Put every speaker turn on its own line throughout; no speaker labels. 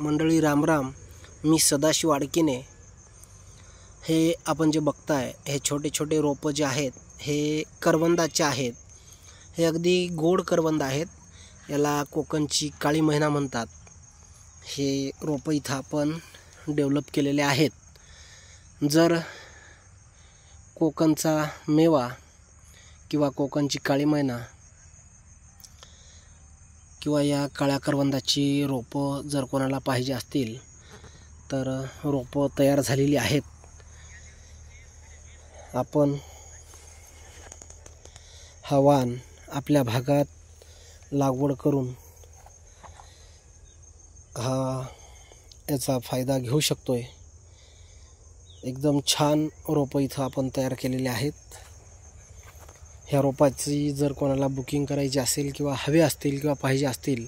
मंडळी रामराम, मी सदाशिव आडकिने। हे आपण जे बघताय हे छोटे छोटे रोपं जे आहेत हे करवंदाचे आहेत। हे अगदी गोड करवंद आहेत, याला कोकणची काळी मैना म्हणतात। हे रोपं इथं आपण डेव्हलप केलेले आहेत। जर कोकणचा मेवा किंवा कोकणची काळी मैना किंवा या काळ्या करवंदाची रोपं जर कोणाला पाहिजे असतील तर रोपं तयार झालेली आहेत। आपण हा वाण आपल्या भागात लागवड करून याचा फायदा घेऊ शकतोय। एकदम छान रोपं इथं आपण तयार केलेले आहेत। ह्या रोपाची जर कोणाला बुकिंग करायची असेल किंवा हवे असतील किंवा पाहिजे असतील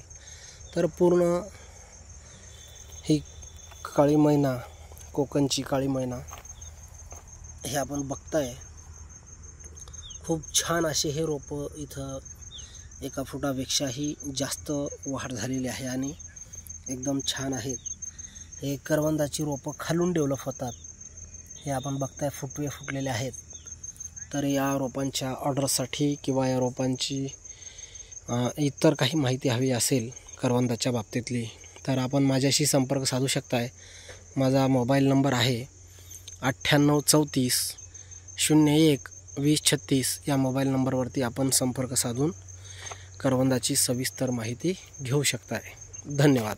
तर पूर्ण ही काळी मैना, कोकणची काळी मैना हे आपण बघताय। खूप छान असे हे रोपं इथं 1 फुटापेक्षाही जास्त वाढ झालेली आहे आणि एकदम छान आहेत। हे करवंदाची रोपं खालून डेव्हलप होतात। हे आपण बघताय फुटवे फुटलेले आहेत। तर या रोपांच्या ऑर्डरसाठी किंवा या रोपांची इतर काही माहिती हवी असेल करवंदाच्या बाबतीतली तर आपण माझ्याशी संपर्क साधू शकताय। माझा मोबाईल नंबर आहे 9834 01 2036। या मोबाईल नंबरवरती आपण संपर्क साधून करवंदाची सविस्तर माहिती घेऊ शकताय। धन्यवाद।